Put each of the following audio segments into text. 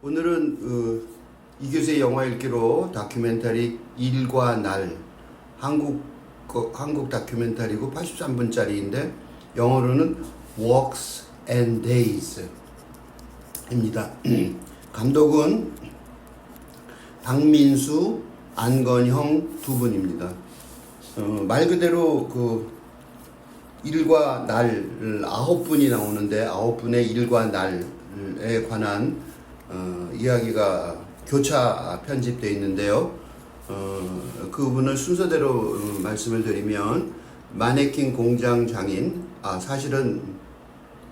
오늘은 이교수의 영화 읽기로 다큐멘터리 일과 날, 한국 다큐멘터리고 83분짜리인데 영어로는 Walks and Days 입니다. 감독은 박민수, 안건형 두 분입니다. 말 그대로 일과 날 9분이 나오는데 9분의 일과 날에 관한 이야기가 교차 편집되어 있는데요. 그 부분을 순서대로 말씀을 드리면 마네킹 공장 장인, 사실은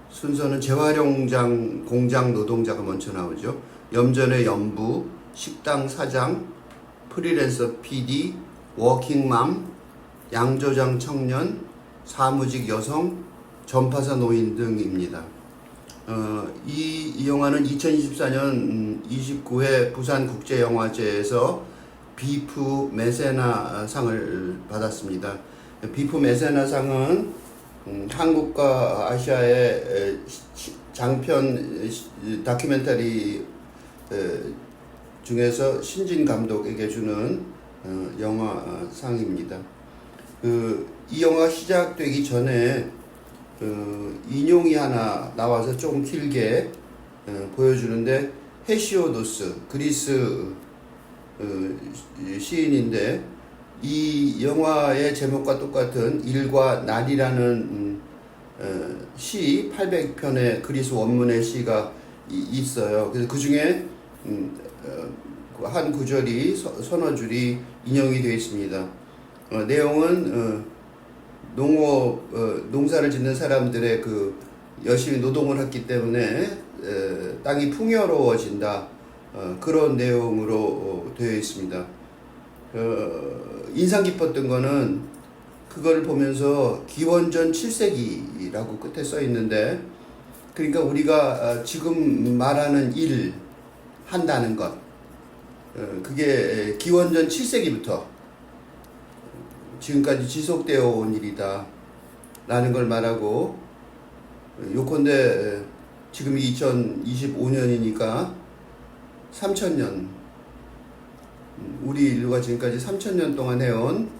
순서는 재활용장 공장 노동자가 먼저 나오죠. 염전의 연부, 식당 사장, 프리랜서 PD, 워킹맘, 양조장 청년, 사무직 여성, 전파사 노인 등입니다. 이 영화는 2024년 29회 부산국제영화제에서 비프 메세나 상을 받았습니다. 비프 메세나 상은 한국과 아시아의 장편 다큐멘터리 중에서 신진 감독에게 주는 영화상입니다. 이 영화가 시작되기 전에 인용이 하나 나와서 좀 길게 보여주는데, 헤시오도스, 그리스 시인인데 이 영화의 제목과 똑같은 일과 날이라는 시 800편의 그리스 원문의 시가 있어요. 그래서 그 중에 한 구절이 서너 줄이 인용이 되어 있습니다. 내용은 농사를 짓는 사람들의 열심히 노동을 했기 때문에 땅이 풍요로워진다, 그런 내용으로 되어 있습니다. 인상 깊었던 거는 그걸 보면서 기원전 7세기라고 끝에 써 있는데, 그러니까 우리가 지금 말하는 일 한다는 것, 그게 기원전 7세기부터 지금까지 지속되어 온 일이다 라는 걸 말하고, 요컨대 지금이 2025년이니까 3000년, 우리 인류가 지금까지 3000년 동안 해온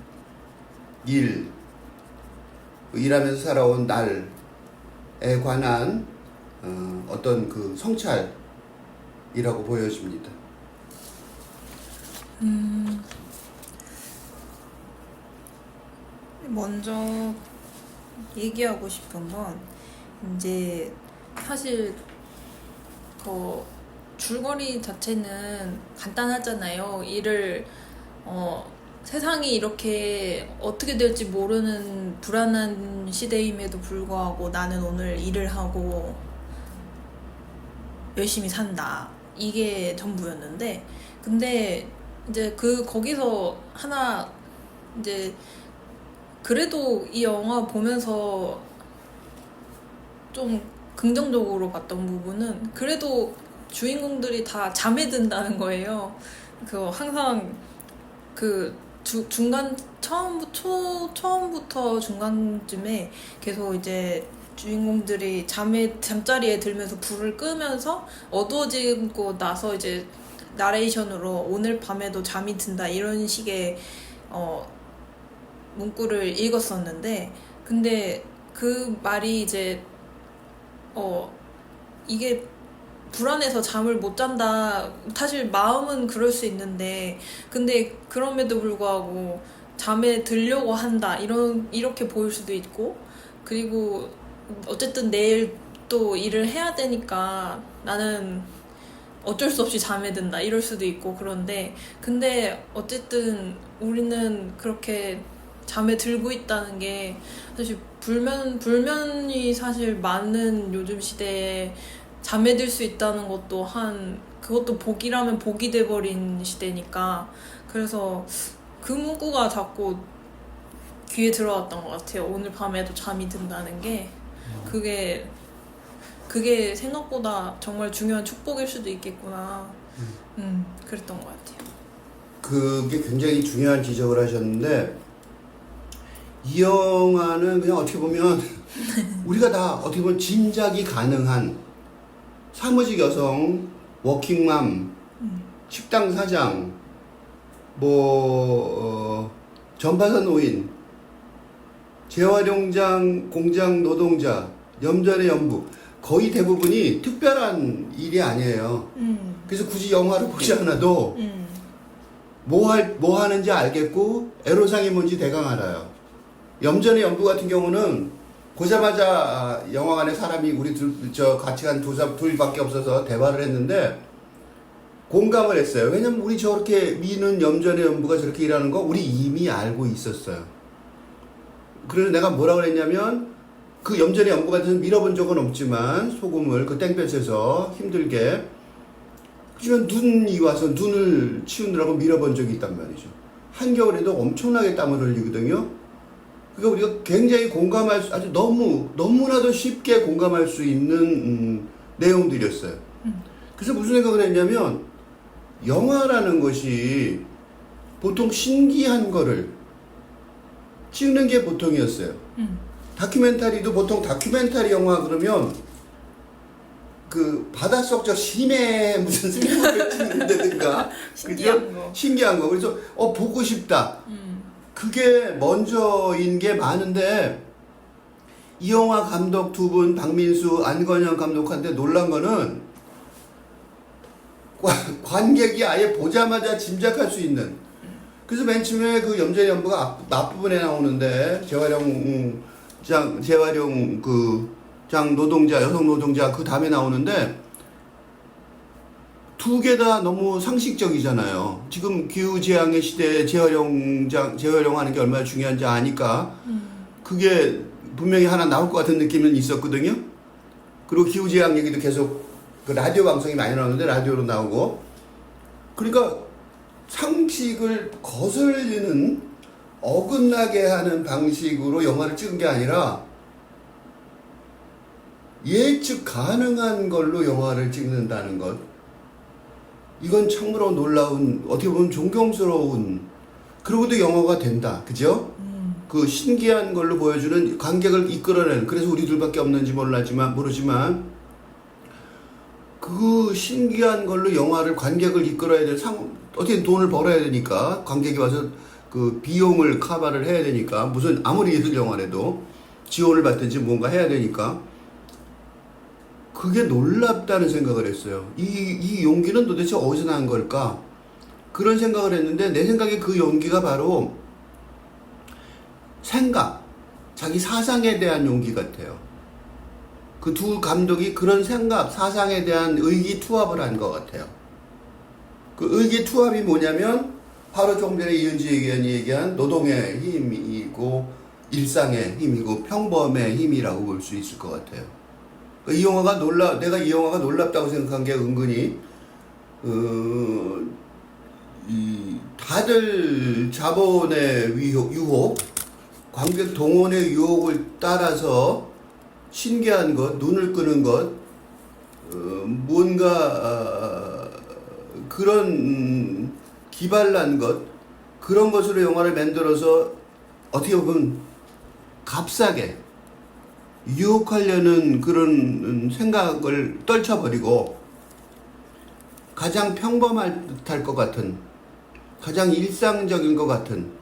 일하면서 살아온 날에 관한 어떤 성찰이라고 보여집니다. 먼저 얘기하고 싶은 건, 이제 사실 줄거리 자체는 간단하잖아요. 세상이 이렇게 어떻게 될지 모르는 불안한 시대임에도 불구하고 나는 오늘 일을 하고 열심히 산다, 이게 전부였는데, 근데 이제 거기서 하나, 이제 그래도 이 영화 보면서 좀 긍정적으로 봤던 부분은, 그래도 주인공들이 다 잠에 든다는 거예요. 항상 중간 처음부터 중간쯤에 계속 이제 주인공들이 잠자리에 들면서 불을 끄면서 어두워지고 나서 이제 나레이션으로 오늘 밤에도 잠이 든다, 이런 식의 문구를 읽었었는데, 근데 그 말이 이제 이게 불안해서 잠을 못 잔다, 사실 마음은 그럴 수 있는데, 근데 그럼에도 불구하고 잠에 들려고 한다, 이렇게 보일 수도 있고, 그리고 어쨌든 내일 또 일을 해야 되니까 나는 어쩔 수 없이 잠에 든다, 이럴 수도 있고. 그런데 근데 어쨌든 우리는 그렇게 잠에 들고 있다는 게, 사실 불면이 사실 많은 요즘 시대에 잠에 들 수 있다는 것도 그것도 복이라면 복이 돼버린 시대니까, 그래서 그 문구가 자꾸 귀에 들어왔던 것 같아요. 오늘 밤에도 잠이 든다는 게, 그게 생각보다 정말 중요한 축복일 수도 있겠구나. 그랬던 것 같아요. 그게 굉장히 중요한 지적을 하셨는데, 이 영화는 그냥 어떻게 보면 우리가 다 어떻게 보면 짐작이 가능한 사무직 여성, 워킹맘, 식당 사장, 전파사 노인, 재활용장 공장 노동자, 염전의 연부, 거의 대부분이 특별한 일이 아니에요. 그래서 굳이 영화를 보지 않아도 뭐 하는지 알겠고 애로사항이 뭔지 대강 알아요. 염전의 연부 같은 경우는 보자마자 영화관에 사람이 우리 같이 간 둘밖에 없어서 대화를 했는데 공감을 했어요. 왜냐면 우리 저렇게 미는 염전의 연부가 저렇게 일하는 거 우리 이미 알고 있었어요. 그래서 내가 뭐라고 그랬냐면 그 염전의 연부 같은 건 밀어본 적은 없지만 소금을 그 땡볕에서 힘들게, 하지만 눈이 와서 눈을 치우느라고 밀어본 적이 있단 말이죠. 한겨울에도 엄청나게 땀을 흘리거든요. 그러니까 우리가 굉장히 공감할 수, 아주 너무나도 쉽게 공감할 수 있는 내용들이었어요. 그래서 무슨 생각을 했냐면 영화라는 것이 보통 신기한 거를 찍는 게 보통이었어요. 다큐멘터리도 보통 다큐멘터리 영화 그러면 그 바닷속 저 심해 무슨 생물을 찍는다든가 신기한 거. 신기한 거. 그래서 보고 싶다. 그게 먼저인 게 많은데 이 영화 감독 두 분 박민수, 안건영 감독한테 놀란 거는 관객이 아예 보자마자 짐작할 수 있는. 그래서 맨 처음에 그 염전의 연부가 앞부분에 나오는데 재활용 노동자, 여성 노동자 그 다음에 나오는데 두 개 다 너무 상식적이잖아요. 지금 기후재앙의 시대에 재활용하는 게 얼마나 중요한지 아니까 그게 분명히 하나 나올 것 같은 느낌은 있었거든요. 그리고 기후재앙 얘기도 계속 그 라디오 방송이 많이 나오는데 라디오로 나오고, 그러니까 상식을 거슬리는 어긋나게 하는 방식으로 영화를 찍은 게 아니라 예측 가능한 걸로 영화를 찍는다는 것, 이건 참으로 놀라운, 어떻게 보면 존경스러운, 그러고도 영화가 된다. 그죠? 그 신기한 걸로 보여주는, 관객을 이끌어내는, 그래서 우리들밖에 없는지 모르지만 그 신기한 걸로 영화를, 관객을 이끌어야 될 어떻게 돈을 벌어야 되니까, 관객이 와서 그 비용을 커버를 해야 되니까, 무슨 아무리 예술 영화라도 지원을 받든지 뭔가 해야 되니까 그게 놀랍다는 생각을 했어요. 이 용기는 도대체 어디서 난 걸까? 그런 생각을 했는데, 내 생각에 그 용기가 바로 자기 사상에 대한 용기 같아요. 그 두 감독이 그런 생각, 사상에 대한 의기투합을 한 것 같아요. 그 의기투합이 뭐냐면 바로 조금 전에 이은지 의견이 얘기한 노동의 힘이고 일상의 힘이고 평범의 힘이라고 볼 수 있을 것 같아요. 이 영화가 내가 이 영화가 놀랍다고 생각한 게 은근히 다들 자본의 유혹, 관객 동원의 유혹을 따라서 신기한 것, 눈을 끄는 것, 뭔가 그런 기발난 것, 그런 것으로 영화를 만들어서 어떻게 보면 값싸게 유혹하려는 그런 생각을 떨쳐버리고 가장 평범할 듯할 것 같은, 가장 일상적인 것 같은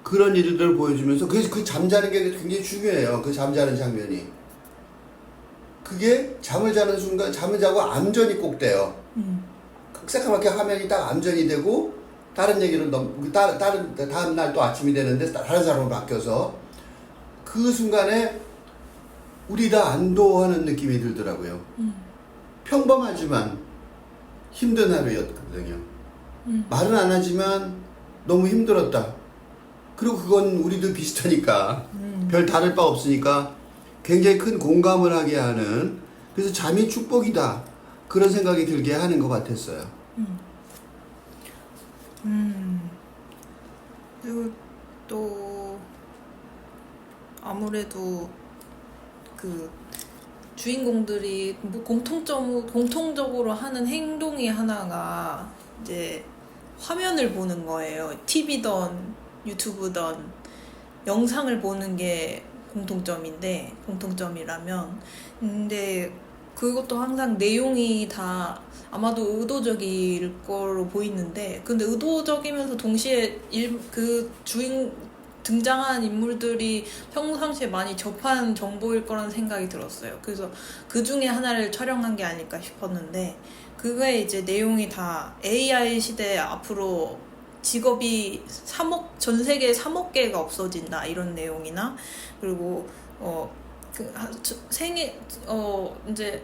그런 일들을 보여주면서, 그래서 그 잠자는 게 굉장히 중요해요. 그 잠자는 장면이. 그게 잠을 자는 순간, 잠을 자고 암전이 꼭 돼요. 새까맣게 화면이 딱 암전이 되고, 다른 얘기는 다음 날 또 아침이 되는데 다른 사람으로 바뀌어서 그 순간에 우리 다 안도하는 느낌이 들더라고요. 평범하지만 힘든 하루였거든요. 말은 안 하지만 너무 힘들었다. 그리고 그건 우리도 비슷하니까 별 다를 바 없으니까 굉장히 큰 공감을 하게 하는, 그래서 잠이 축복이다 그런 생각이 들게 하는 것 같았어요. 그리고 또 아무래도 그 주인공들이 뭐 공통적으로 하는 행동이 하나가 이제 화면을 보는 거예요. TV든 유튜브든 영상을 보는 게 공통점이라면, 근데 그것도 항상 내용이 다 아마도 의도적일 거로 보이는데, 근데 의도적이면서 동시에 그 주인 등장한 인물들이 평상시에 많이 접한 정보일 거라는 생각이 들었어요. 그래서 그 중에 하나를 촬영한 게 아닐까 싶었는데, 그거에 이제 내용이 다 AI 시대 앞으로 직업이 전 세계에 3억 개가 없어진다 이런 내용이나, 그리고 이제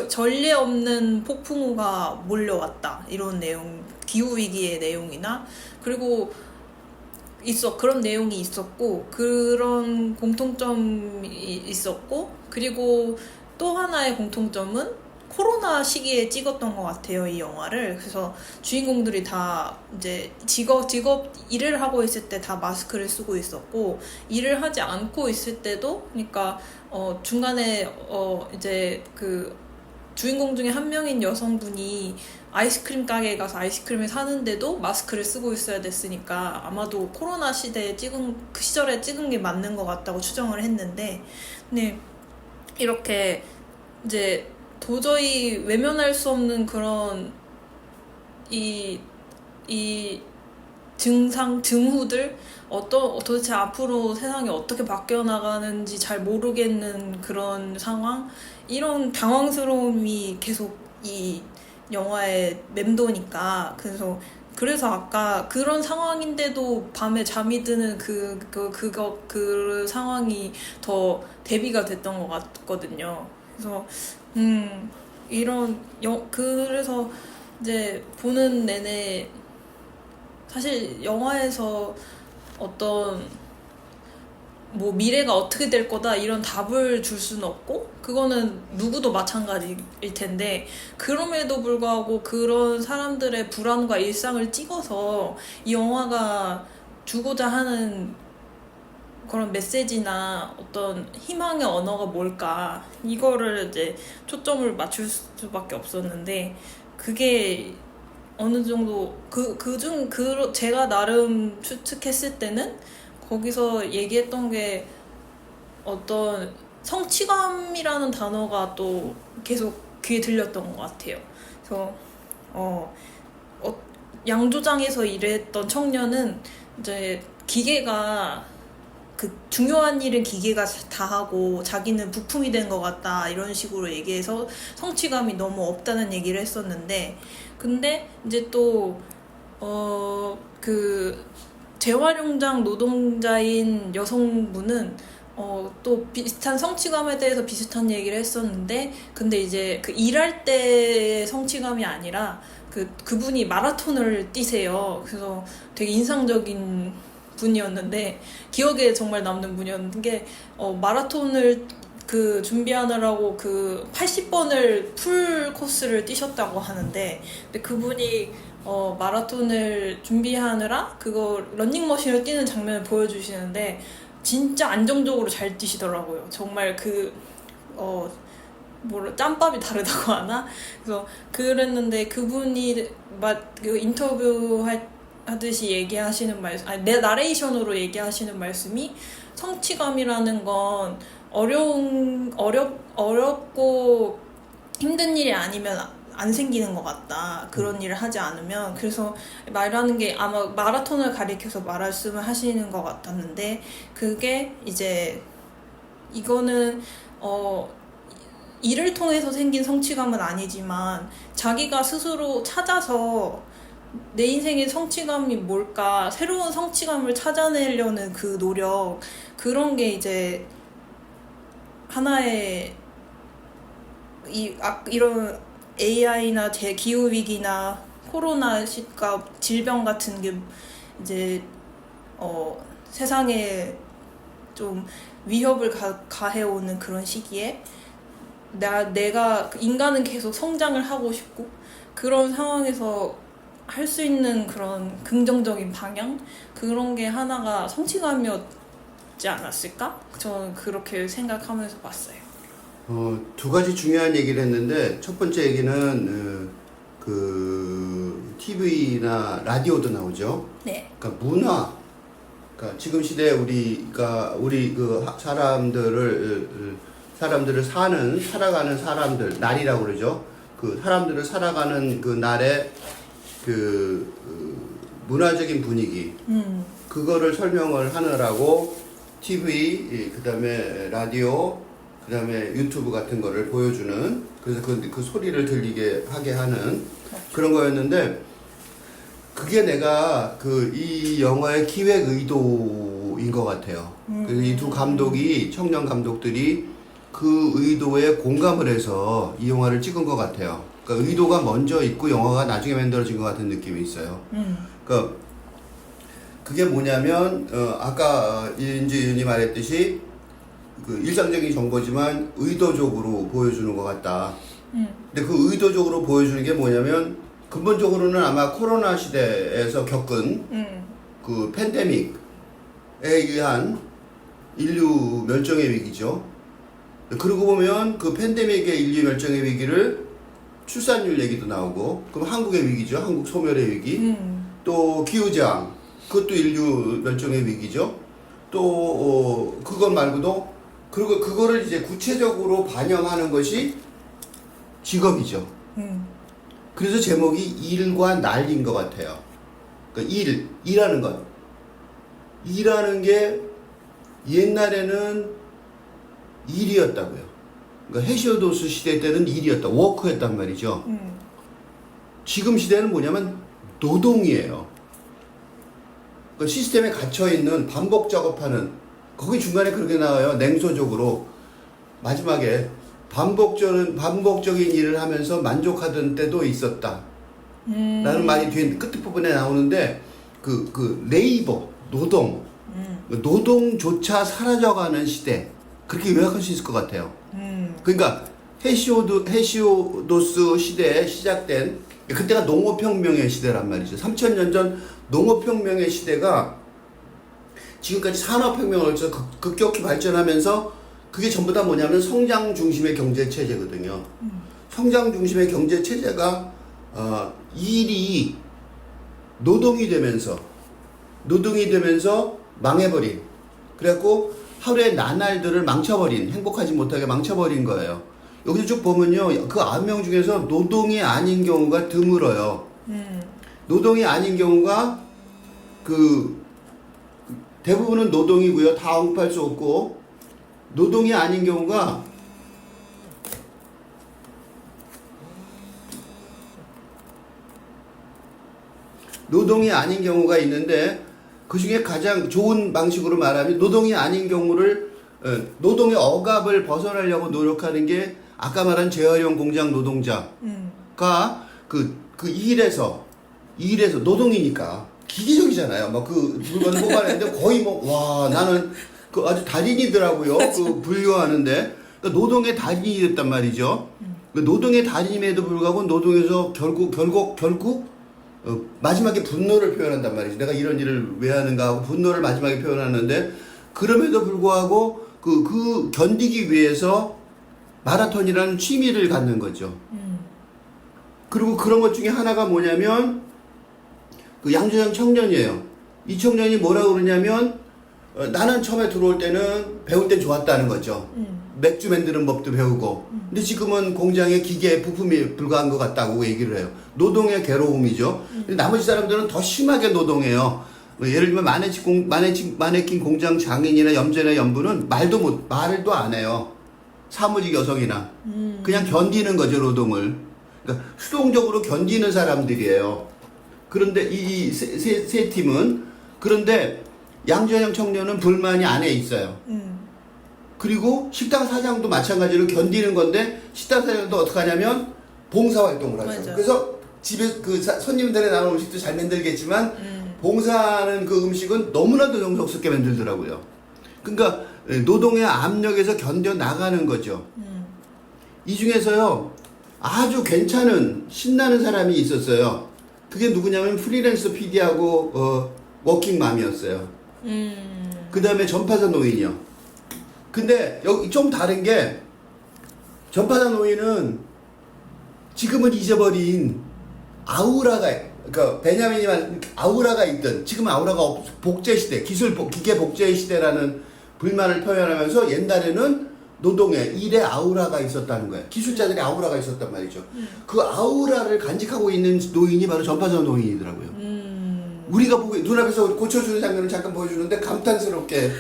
전례 없는 폭풍우가 몰려왔다 이런 내용, 기후 위기의 내용이나, 그리고 그런 내용이 있었고, 그런 공통점이 있었고, 그리고 또 하나의 공통점은 코로나 시기에 찍었던 것 같아요, 이 영화를. 그래서 주인공들이 다 이제 직업 일을 하고 있을 때 다 마스크를 쓰고 있었고, 일을 하지 않고 있을 때도, 그러니까 중간에 이제 그 주인공 중에 한 명인 여성분이 아이스크림 가게에 가서 아이스크림을 사는데도 마스크를 쓰고 있어야 됐으니까 아마도 코로나 시대에 그 시절에 찍은 게 맞는 것 같다고 추정을 했는데, 근데 이렇게 이제 도저히 외면할 수 없는 그런 이 증후들, 도대체 앞으로 세상이 어떻게 바뀌어 나가는지 잘 모르겠는 그런 상황, 이런 당황스러움이 계속 이 영화에 맴도니까, 그래서 아까 그런 상황인데도 밤에 잠이 드는 그 상황이 더 대비가 됐던 것 같거든요. 그래서 그래서 이제 보는 내내 사실 영화에서 어떤 뭐 미래가 어떻게 될 거다 이런 답을 줄 수는 없고, 그거는 누구도 마찬가지일 텐데, 그럼에도 불구하고 그런 사람들의 불안과 일상을 찍어서 이 영화가 주고자 하는 그런 메시지나 어떤 희망의 언어가 뭘까, 이거를 이제 초점을 맞출 수밖에 없었는데, 그게 어느 정도 제가 나름 추측했을 때는 거기서 얘기했던 게 어떤 성취감이라는 단어가 또 계속 귀에 들렸던 것 같아요. 그래서 양조장에서 일했던 청년은 이제 기계가 중요한 일은 기계가 다 하고 자기는 부품이 된 것 같다 이런 식으로 얘기해서 성취감이 너무 없다는 얘기를 했었는데, 근데 이제 또 재활용장 노동자인 여성분은 또 비슷한 성취감에 대해서 비슷한 얘기를 했었는데, 근데 이제 그 일할 때의 성취감이 아니라 그분이 마라톤을 뛰세요. 그래서 되게 인상적인 분이었는데, 기억에 정말 남는 분이었는 게 마라톤을 준비하느라고 80번을 풀 코스를 뛰셨다고 하는데, 근데 그분이 마라톤을 준비하느라 그거 러닝머신을 뛰는 장면을 보여주시는데 진짜 안정적으로 잘 뛰시더라고요. 정말 짬밥이 다르다고 하나? 그래서 그랬는데 그분이 인터뷰 하듯이 얘기하시는 나레이션으로 얘기하시는 말씀이, 성취감이라는 건 어렵고 힘든 일이 아니면 안 생기는 것 같다. 그런 일을 하지 않으면. 그래서 말하는 게 아마 마라톤을 가리켜서 말씀을 하시는 것 같았는데, 그게 이제 이거는 일을 통해서 생긴 성취감은 아니지만 자기가 스스로 찾아서 내 인생의 성취감이 뭘까, 새로운 성취감을 찾아내려는 그 노력, 그런 게 이제 하나의 이런 AI나 기후위기나 코로나 시가 질병 같은 게 이제 세상에 좀 위협을 가해오는 그런 시기에 내가 인간은 계속 성장을 하고 싶고, 그런 상황에서 할 수 있는 그런 긍정적인 방향, 그런 게 하나가 성취감이었지 않았을까? 저는 그렇게 생각하면서 봤어요. 두 가지 중요한 얘기를 했는데, 첫 번째 얘기는 TV나 라디오도 나오죠. 네. 그러니까 문화, 그러니까 지금 시대에 우리 사람들을 사람들을 살아가는 사람들, 날이라고 그러죠. 그 사람들을 살아가는 그 날의 그 문화적인 분위기, 그거를 설명을 하느라고 TV, 그 다음에 라디오, 그 다음에 유튜브 같은 거를 보여주는, 그래서 그 소리를 들리게 하게 하는 그런 거였는데, 그게 내가 이 영화의 기획 의도인 것 같아요. 그래서 이 두 감독이, 청년 감독들이 그 의도에 공감을 해서 이 영화를 찍은 것 같아요. 그러니까 의도가 먼저 있고 영화가 나중에 만들어진 것 같은 느낌이 있어요. 그러니까 그게 뭐냐면, 아까 이은지 의원이 말했듯이 그 일상적인 정보지만 의도적으로 보여주는 것 같다. 근데 그 의도적으로 보여주는 게 뭐냐면, 근본적으로는 아마 코로나 시대에서 겪은 그 팬데믹에 의한 인류 멸종의 위기죠. 그러고 보면 그 팬데믹의 인류 멸종의 위기를 출산율 얘기도 나오고, 그럼 한국의 위기죠. 한국 소멸의 위기. 또 기후재앙, 그것도 인류 멸종의 위기죠. 또 그것 말고도, 그리고 그거를 이제 구체적으로 반영하는 것이 직업이죠. 그래서 제목이 일과 날인 것 같아요. 그러니까 일하는 것. 일하는 게 옛날에는 일이었다고요. 그러니까 헤시오도스 시대 때는 일이었다. 워크였단 말이죠. 지금 시대는 뭐냐면 노동이에요. 그러니까 시스템에 갇혀있는 반복 작업하는, 거기 중간에 그렇게 나와요. 냉소적으로. 마지막에 반복적인 일을 하면서 만족하던 때도 있었다. 라는 말이 뒤에 끝부분에 나오는데, 레이버, 노동조차 사라져가는 시대. 그렇게 요약할 수 있을 것 같아요. 그러니까, 헤시오도스 시대에 시작된, 그때가 농업혁명의 시대란 말이죠. 3000년 전 농업혁명의 시대가 지금까지 산업혁명을 거쳐서 급격히 발전하면서, 그게 전부 다 뭐냐면 성장 중심의 경제 체제거든요. 성장 중심의 경제 체제가 일이 노동이 되면서 망해버린, 그래갖고 하루의 나날들을 망쳐버린, 행복하지 못하게 망쳐버린 거예요. 여기서 쭉 보면요, 그 9명 중에서 노동이 아닌 경우가 드물어요. 노동이 아닌 경우가 대부분은 노동이고요. 다 언급할 수 없고, 노동이 아닌 경우가 있는데, 그 중에 가장 좋은 방식으로 말하면, 노동이 아닌 경우를, 노동의 억압을 벗어나려고 노력하는 게 아까 말한 재활용 공장 노동자가 일에서 노동이니까 기계적이잖아요. 막 그 물건을 뽑아내는데 거의 나는 아주 달인이더라고요. 분류하는데. 그러니까 노동의 달인이 됐단 말이죠. 노동의 달인임에도 불구하고 노동에서 결국 마지막에 분노를 표현한단 말이죠. 내가 이런 일을 왜 하는가 하고 분노를 마지막에 표현하는데, 그럼에도 불구하고 그 견디기 위해서 마라톤이라는 취미를 갖는 거죠. 그리고 그런 것 중에 하나가 뭐냐면, 양조장 청년이에요. 이 청년이 뭐라고 그러냐면, 나는 처음에 들어올 때는 배울 땐 좋았다는 거죠. 맥주 만드는 법도 배우고. 근데 지금은 공장에 기계 부품이 불과한 것 같다고 얘기를 해요. 노동의 괴로움이죠. 근데 나머지 사람들은 더 심하게 노동해요. 예를 들면 마네킹 공장 장인이나 염전의 연부는 말도 안 해요. 사무직 여성이나. 그냥 견디는 거죠, 노동을. 그러니까 수동적으로 견디는 사람들이에요. 그런데 이 세 팀은, 그런데 양조장 청년은 불만이 안에 있어요. 그리고 식당 사장도 마찬가지로 견디는 건데, 식당 사장도 어떻게 하냐면 봉사활동을 하죠. 맞아. 그래서 집에 손님들의 나오는 음식도 잘 만들겠지만, 봉사하는 그 음식은 너무나도 정성스럽게 만들더라고요. 그러니까 노동의 압력에서 견뎌 나가는 거죠. 이 중에서요, 아주 괜찮은 신나는 사람이 있었어요. 그게 누구냐면 프리랜서 PD하고 워킹맘이었어요. 그 다음에 전파사 노인이요. 근데 여기 좀 다른 게, 전파사 노인은 지금은 잊어버린 아우라가, 그러니까 베냐민이 말한 아우라가 있던, 지금은 아우라가 복제 시대, 기계 복제 시대라는 불만을 표현하면서, 옛날에는 노동에 일의 아우라가 있었다는 거예요. 기술자들의 아우라가 있었단 말이죠. 그 아우라를 간직하고 있는 노인이 바로 전파선 노인이더라고요. 우리가 보고 눈앞에서 고쳐주는 장면을 잠깐 보여주는데 감탄스럽게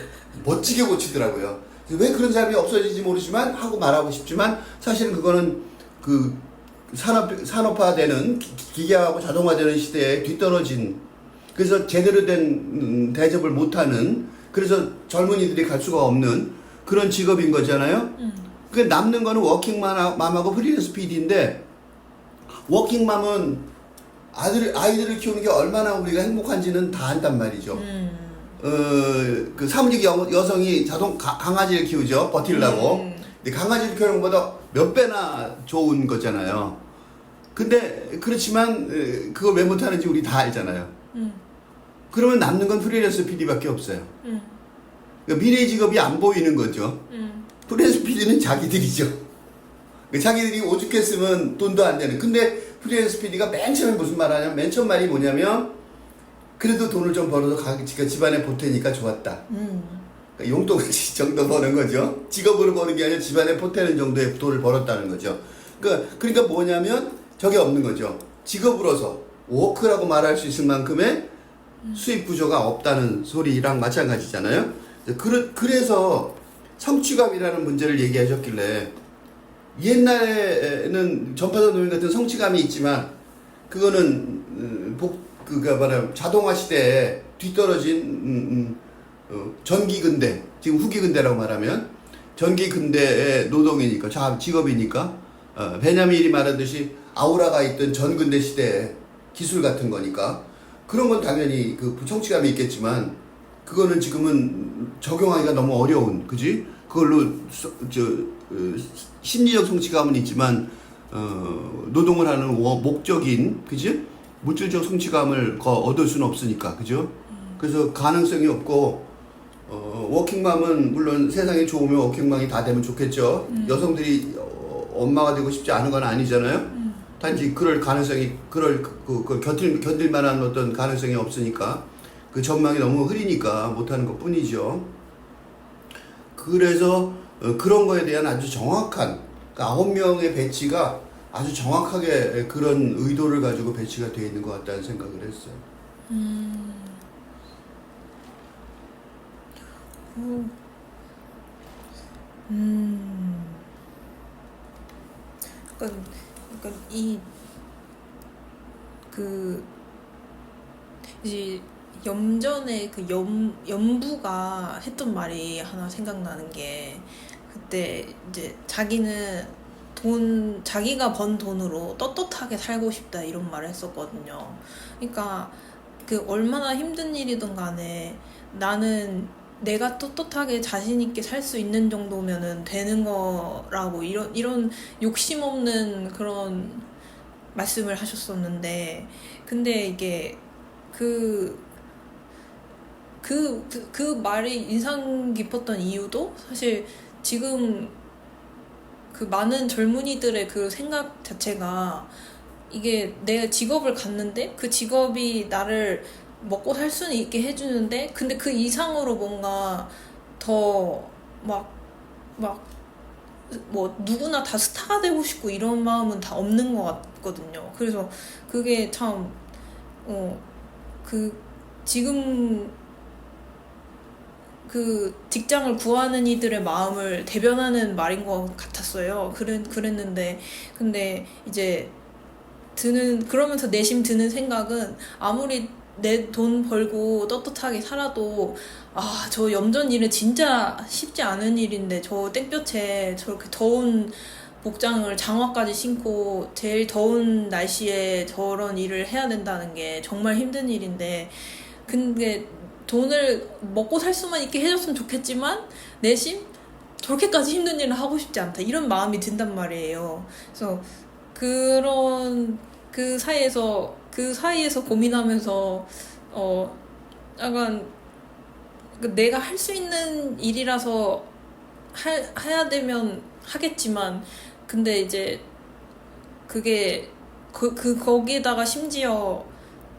멋지게 고치더라고요. 왜 그런 사람이 없어지지 모르지만 하고 말하고 싶지만 사실은 그거는 그 산업화되는 기계화하고 자동화되는 시대에 뒤떨어진, 그래서 제대로 된 대접을 못하는, 그래서 젊은이들이 갈 수가 없는 그런 직업인 거잖아요. 그 남는 거는 워킹맘하고 프리랜서 PD인데, 워킹맘은 아이들을 키우는 게 얼마나 우리가 행복한지는 다 안단 말이죠. 그 사무직 여성이 강아지를 키우죠. 버틸라고. 근데 강아지를 키우는 것보다 몇 배나 좋은 거잖아요. 근데 그렇지만 그걸 왜 못하는지 우리 다 알잖아요. 그러면 남는 건 프리랜서 PD밖에 없어요. 그러니까 미래의 직업이 안 보이는 거죠. 프리랜서 PD는 자기들이죠. 자기들이 오죽했으면 돈도 안 되는. 근데 프리랜서 PD가 맨 처음에 무슨 말 하냐면, 맨 처음 말이 뭐냐면, 그래도 돈을 좀 벌어서 집안에 보태니까 좋았다. 그러니까 용돈같이 정도 버는 거죠. 직업으로 버는 게 아니라 집안에 보태는 정도의 돈을 벌었다는 거죠. 그러니까 뭐냐면 저게 없는 거죠. 직업으로서 워크라고 말할 수 있을 만큼의 수입 구조가 없다는 소리랑 마찬가지잖아요. 그래서 성취감이라는 문제를 얘기하셨길래, 옛날에는 전파선 노인 같은 성취감이 있지만 그거는 그가 말하면 자동화 시대에 뒤떨어진 전기근대, 지금 후기근대라고 말하면 전기근대의 노동이니까, 직업이니까, 베냐민이 말하듯이 아우라가 있던 전근대 시대의 기술 같은 거니까 그런 건 당연히 그 성취감이 있겠지만, 그거는 지금은 적용하기가 너무 어려운, 그지? 그걸로 심리적 성취감은 있지만 노동을 하는 목적인, 그지? 물질적 성취감을 얻을 수는 없으니까, 그죠? 그래서 가능성이 없고, 워킹맘은 물론 세상이 좋으면 워킹맘이 다 되면 좋겠죠. 여성들이 엄마가 되고 싶지 않은 건 아니잖아요. 단지 그럴 가능성이, 견딜 만한 어떤 가능성이 없으니까, 그 전망이 너무 흐리니까 못하는 것 뿐이죠. 그래서 그런 거에 대한 아주 정확한, 그러니까 9명의 배치가 아주 정확하게 그런 의도를 가지고 배치가 되어 있는 것 같다는 생각을 했어요. 그러니까 이제 염전에 그 연부가 했던 말이 하나 생각나는 게, 그때 이제 자기가 번 돈으로 떳떳하게 살고 싶다 이런 말을 했었거든요. 그러니까 그 얼마나 힘든 일이든 간에 나는 내가 떳떳하게 자신 있게 살 수 있는 정도면은 되는 거라고, 이런 욕심 없는 그런 말씀을 하셨었는데, 근데 이게 그 말이 인상 깊었던 이유도 사실 지금 그 많은 젊은이들의 그 생각 자체가, 이게 내가 직업을 갖는데 그 직업이 나를 먹고 살 수는 있게 해주는데, 근데 그 이상으로 뭔가 더 뭐 누구나 다 스타가 되고 싶고 이런 마음은 다 없는 것 같거든요. 그래서 그게 참 지금 그 직장을 구하는 이들의 마음을 대변하는 말인 것 같았어요. 그랬는데, 근데 이제 그러면서 내심 드는 생각은, 아무리 내 돈 벌고 떳떳하게 살아도, 저 염전 일은 진짜 쉽지 않은 일인데, 저 땡볕에 저렇게 더운 복장을 장화까지 신고 제일 더운 날씨에 저런 일을 해야 된다는 게 정말 힘든 일인데, 근데 돈을 먹고 살 수만 있게 해줬으면 좋겠지만 내심 저렇게까지 힘든 일을 하고 싶지 않다, 이런 마음이 든단 말이에요. 그래서 그 사이에서 고민하면서 약간 내가 할 수 있는 일이라서 해야 되면 하겠지만, 근데 이제 그게 거기에다가 심지어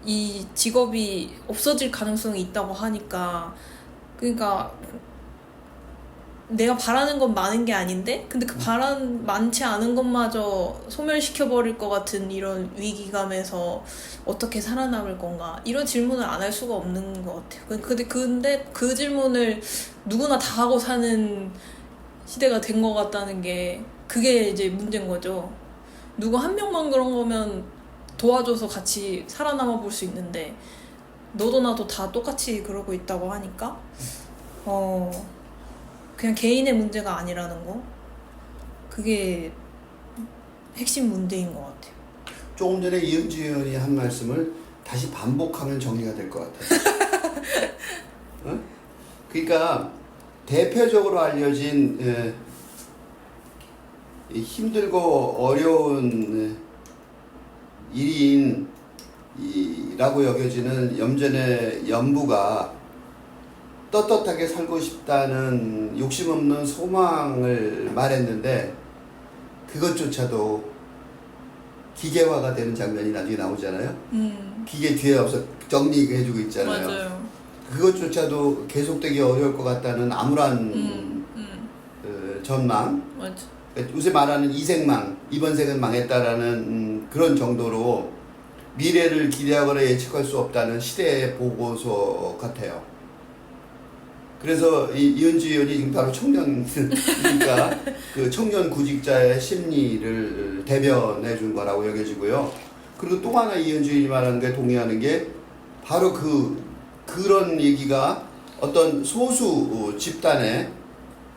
이 직업이 없어질 가능성이 있다고 하니까, 그러니까 내가 바라는 건 많은 게 아닌데 근데 그 많지 않은 것마저 소멸시켜버릴 것 같은 이런 위기감에서 어떻게 살아남을 건가 이런 질문을 안 할 수가 없는 것 같아요. 근데 그 질문을 누구나 다 하고 사는 시대가 된 것 같다는 게 그게 이제 문제인 거죠. 누구 한 명만 그런 거면 도와줘서 같이 살아남아 볼 수 있는데 너도 나도 다 똑같이 그러고 있다고 하니까 그냥 개인의 문제가 아니라는 거 그게 핵심 문제인 것 같아요. 조금 전에 이은주 의원이 한 말씀을 다시 반복하면 정리가 될 것 같아요. 어? 그러니까 대표적으로 알려진 힘들고 어려운 일인이라고 여겨지는 염전의 연부가 떳떳하게 살고 싶다는 욕심 없는 소망을 말했는데 그것조차도 기계화가 되는 장면이 나중에 나오잖아요. 기계 뒤에 앞서 정리해주고 있잖아요. 맞아요. 그것조차도 계속되기 어려울 것 같다는 암울한 전망. 맞아. 요새 말하는 이생망, 이번 생은 망했다라는 그런 정도로 미래를 기대하거나 예측할 수 없다는 시대의 보고서 같아요. 그래서 이은주 의원이 지금 바로 청년이니까 그 청년 구직자의 심리를 대변해 준 거라고 여겨지고요. 그리고 또 하나 이은주 의원이 말하는 게 동의하는 게 바로 그런 얘기가 어떤 소수 집단의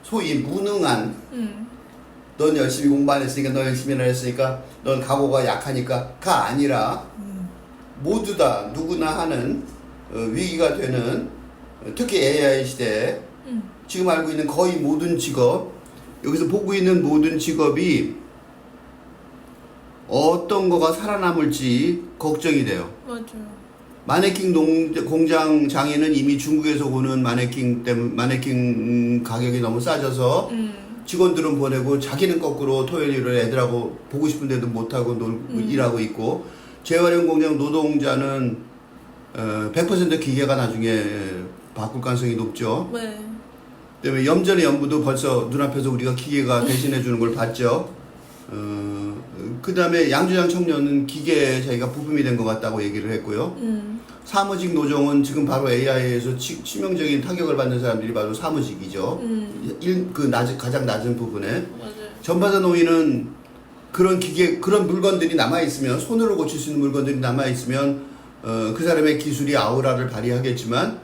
소위 무능한 넌 열심히 공부 안 했으니까 너 열심히 안 했으니까 넌 각오가 약하니까가 아니라 모두 다 누구나 하는 위기가 되는 특히 AI 시대에 지금 알고 있는 거의 모든 직업 여기서 보고 있는 모든 직업이 어떤 거가 살아남을지 걱정이 돼요. 맞아요. 마네킹 공장 장인은 이미 중국에서 오는 마네킹 가격이 너무 싸져서 직원들은 보내고 자기는 거꾸로 토요일을 애들하고 보고 싶은데도 못하고 일하고 있고 재활용 공장 노동자는 100% 기계가 나중에 바꿀 가능성이 높죠. 네. 그다음에 염전의 연부도 벌써 눈앞에서 우리가 기계가 대신해 주는 걸 봤죠. 그다음에 양조장 청년은 기계에 자기가 부품이 된 것 같다고 얘기를 했고요. 사무직 노정은 지금 바로 AI에서 치명적인 타격을 받는 사람들이 바로 사무직이죠. 가장 낮은 부분에. 맞아요. 전파사 노인은 그런 그런 물건들이 남아있으면, 손으로 고칠 수 있는 물건들이 남아있으면, 그 사람의 기술이 아우라를 발휘하겠지만,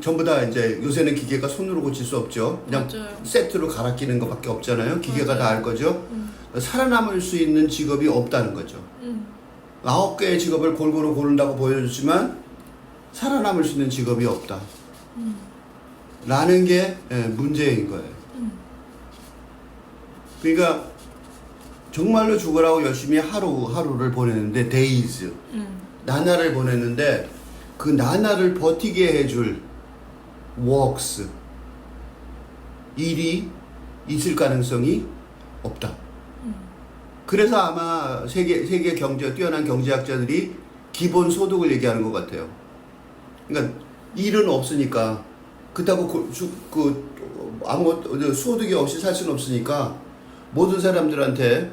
전부 다 이제 요새는 기계가 손으로 고칠 수 없죠. 그냥 맞아요. 세트로 갈아 끼는 것밖에 없잖아요. 기계가 다 할 거죠. 살아남을 수 있는 직업이 없다는 거죠. 9개의 직업을 골고루 고른다고 보여줬지만 살아남을 수 있는 직업이 없다. 라는 게 문제인 거예요. 그러니까 정말로 죽으라고 열심히 하루를 보내는데 days 나날을 보냈는데 그 나날을 버티게 해줄 works 일이 있을 가능성이 없다. 그래서 아마 세계 뛰어난 경제학자들이 기본 소득을 얘기하는 것 같아요. 그러니까 일은 없으니까 그렇다고 아무 소득이 없이 살 수는 없으니까 모든 사람들한테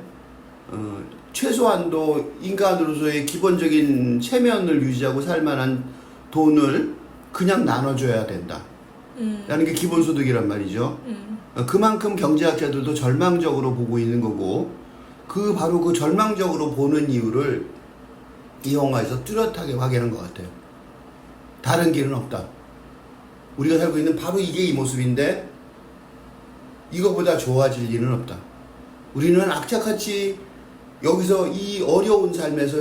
최소한도 인간으로서의 기본적인 체면을 유지하고 살 만한 돈을 그냥 나눠줘야 된다. 라는 게 기본소득이란 말이죠. 그만큼 경제학자들도 절망적으로 보고 있는 거고 바로 그 절망적으로 보는 이유를 이 영화에서 뚜렷하게 확인한 것 같아요. 다른 길은 없다. 우리가 살고 있는 바로 이게 이 모습인데 이거보다 좋아질 일은 없다. 우리는 악착같이 여기서 이 어려운 삶에서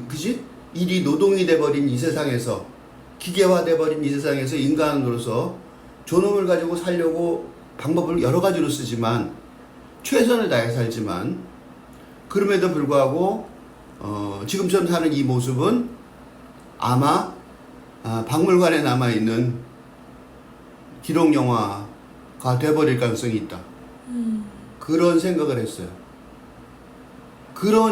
그지? 일이 노동이 돼버린 이 세상에서 기계화 돼버린 이 세상에서 인간으로서 존엄을 가지고 살려고 방법을 여러 가지로 쓰지만 최선을 다해 살지만 그럼에도 불구하고 지금처럼 사는 이 모습은 아마 박물관에 남아있는 기록영화가 돼버릴 가능성이 있다. 그런 생각을 했어요.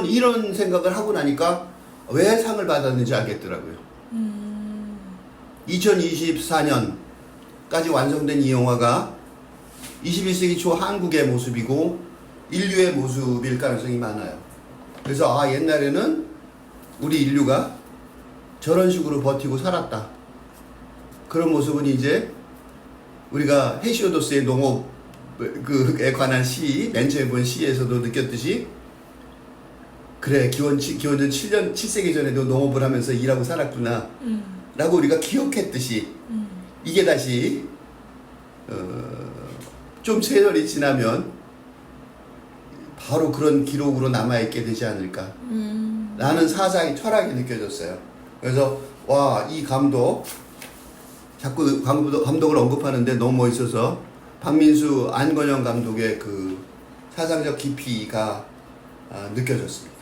이런 생각을 하고 나니까 왜 상을 받았는지 알겠더라고요. 2024년까지 완성된 이 영화가 21세기 초 한국의 모습이고 인류의 모습일 가능성이 많아요. 그래서 아, 옛날에는 우리 인류가 저런 식으로 버티고 살았다. 그런 모습은 이제 우리가 헤시오도스의 농업에 관한 시, 맨 처음에 본 시에서도 느꼈듯이 그래, 기원전 7세기 전에도 농업을 하면서 일하고 살았구나 라고 우리가 기억했듯이 이게 다시 좀 세월이 지나면 바로 그런 기록으로 남아있게 되지 않을까 라는 사상이, 철학이 느껴졌어요. 그래서 와, 이 감독 자꾸 감독을 언급하는데 너무 멋있어서 박민수, 안건영 감독의 그 사상적 깊이가 느껴졌습니다.